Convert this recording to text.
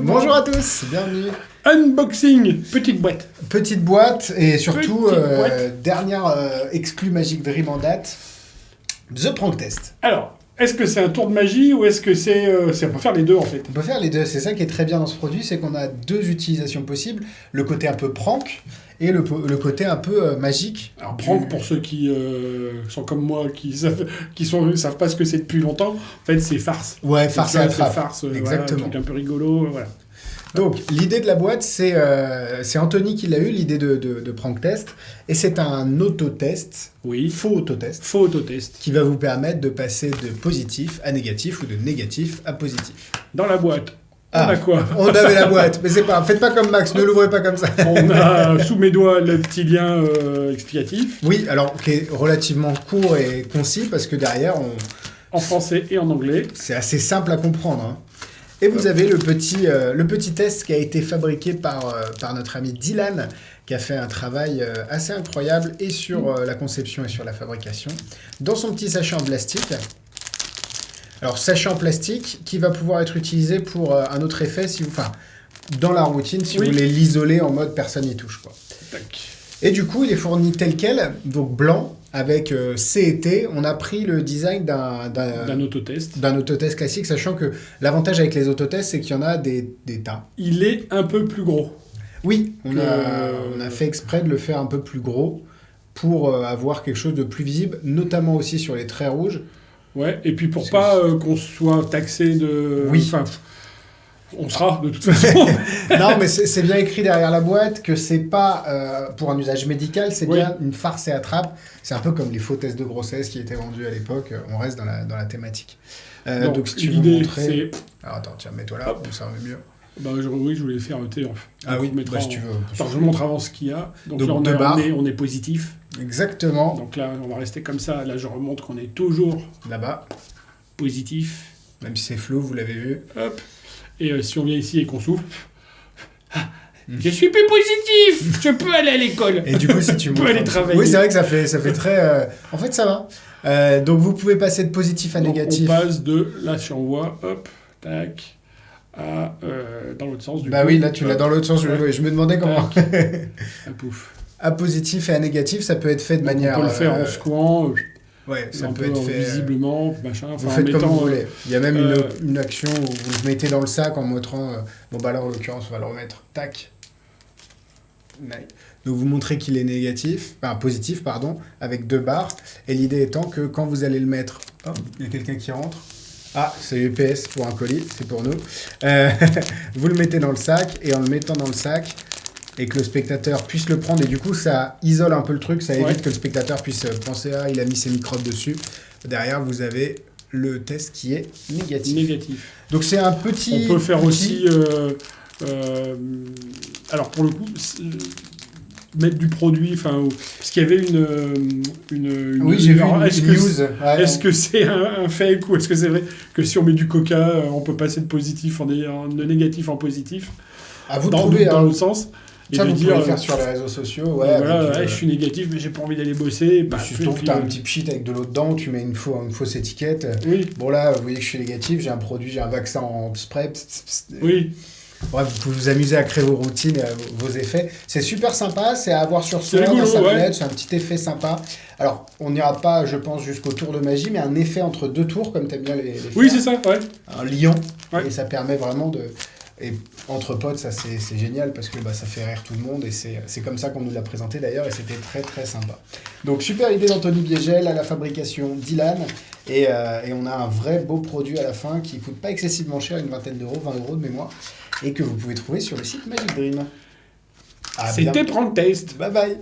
monde. Bonjour à tous, bienvenue. Unboxing, petite boîte. Petite boîte et surtout, Petite boîte. dernière exclu Magic Dream en date, The Prank Test. Alors, est-ce que c'est un tour de magie ou est-ce que c'est... on peut faire les deux en fait. On peut faire les deux, c'est ça qui est très bien dans ce produit, c'est qu'on a deux utilisations possibles, le côté un peu prank et le côté un peu magique. Alors prank pour ceux qui sont comme moi, qui savent pas ce que c'est depuis longtemps, en fait c'est farce. Ouais, farce et C'est attrape. farce, Exactement. Voilà, un truc un peu rigolo, voilà. Donc, l'idée de la boîte, c'est Anthony qui l'a eu, l'idée de Prank Test. Et c'est un autotest, Oui. faux autotest, Faux autotest. qui va vous permettre de passer de positif à négatif ou de négatif à positif. Dans la boîte, on Ah. a quoi? On avait la boîte, mais c'est pas, faites pas comme Max, ne l'ouvrez pas comme ça. On a sous mes doigts le petit lien explicatif, Oui, alors, qui est relativement court et concis, parce que derrière, en français et en anglais. c'est assez simple à comprendre. Hein. Et vous avez le petit test qui a été fabriqué par notre ami Dylan, qui a fait un travail assez incroyable et sur la conception et sur la fabrication, dans son petit sachet en plastique. Alors, sachet en plastique qui va pouvoir être utilisé pour un autre effet, dans la routine, si Oui. vous voulez l'isoler en mode personne n'y touche, quoi. Tac. Et du coup, il est fourni tel quel, donc blanc, avec C et T. On a pris le design D'un autotest. d'un autotest classique, sachant que l'avantage avec les autotests, c'est qu'il y en a des tas. Il est un peu plus gros. Oui, on Que- a fait exprès de le faire un peu plus gros pour avoir quelque chose de plus visible, notamment aussi sur les traits rouges. Ouais, et puis pour C'est- pas qu'on soit taxé de... Oui. Enfin, on sera de toute façon. Non, mais c'est bien écrit derrière la boîte que c'est pas pour un usage médical, c'est Oui. bien une farce et attrape. C'est un peu comme les faux tests de grossesse qui étaient vendus à l'époque. On reste dans la thématique. Donc, si tu veux l'idée, montrer... c'est... Alors attends, tiens, mets-toi là, Hop. comme ça on est mieux. Oui, je voulais faire un thé. Ah oui, mettre bah, si tu veux. Attends, je montre avant ce qu'il y a. Donc, Donc, là, deux barres. on est positif. Exactement, Donc là, on va rester comme ça. Là, je remonte qu'on est toujours là-bas. positif. Même si c'est flou, vous l'avez vu. Hop. Et si on vient ici et qu'on souffle... Je suis plus positif. Je peux aller à l'école. Et du coup, si tu Je peux montres aller un petit- travailler. Oui, c'est vrai que ça fait très... En fait, ça va. Donc, vous pouvez passer de positif à Donc, négatif. on passe de... Là, si on voit, hop, tac, à... dans l'autre sens, du Bah coup. oui, là, tu l'as Hop, dans l'autre sens. ouais. Je me demandais comment... Ah, pouf. À positif et à négatif, ça peut être fait de Donc, manière... on peut le faire en secouant, Ouais, ça un peut peu être fait... visiblement, machin. Enfin, Vous en faites mettant, comme vous voulez. Il y a même euh, une action où vous le mettez dans le sac en montrant... Bon, bah là, en l'occurrence, on va le remettre. Tac. Ouais. Donc, vous montrez qu'il est négatif, enfin positif, pardon, avec 2 barres. Et l'idée étant que quand vous allez le mettre... Hop, il y a quelqu'un qui rentre. Ah, c'est UPS pour un colis, c'est pour nous. Vous le mettez dans le sac, et en le mettant dans le sac, et que le spectateur puisse le prendre, et du coup, ça isole un peu le truc, ça évite Ouais. que le spectateur puisse penser « Ah, il a mis ses microbes dessus ». Derrière, vous avez le test qui est négatif. négatif. Donc, c'est un petit... On peut faire outil. aussi... alors, pour le coup, mettre du produit, enfin... Parce qu'il y avait une Oui, j'ai vu alors, une est-ce que news. Ouais, Est-ce que c'est un fake ou est-ce que c'est vrai que si on met du coca, on peut passer de positif de négatif en positif à vous de dans trouver. dans Hein. l'autre sens et Ça, de vous dire pouvez le faire sur les réseaux sociaux. Ouais, voilà, avec, ouais, je suis négatif mais j'ai pas envie d'aller bosser. Bah, puis- surtout que puis, tu as un petit pchit avec de l'eau dedans, tu mets une fausse étiquette. Oui, Bon là, vous voyez que je suis négatif, j'ai un produit, j'ai un vaccin en spray. oui. Bref, vous pouvez vous amuser à créer vos routines et vos effets. C'est super sympa, c'est à avoir sur C'est soi, dans rigolo, sa ouais. manette, c'est un petit effet sympa. Alors, on n'ira pas, je pense, jusqu'au tour de magie, mais un effet entre 2 tours, comme tu aimes bien les Oui, faire. c'est ça, ouais. Un lion, Ouais. et ça permet vraiment de... Et entre potes, ça c'est génial parce que bah, ça fait rire tout le monde et c'est comme ça qu'on nous l'a présenté d'ailleurs et c'était très très sympa. Donc super idée d'Anthony Biegel à la fabrication Dylan et on a un vrai beau produit à la fin qui coûte pas excessivement cher, une vingtaine d'euros, 20 € de mémoire et que vous pouvez trouver sur le site Magic Dream. À C'était bientôt. Prank Test. Bye bye.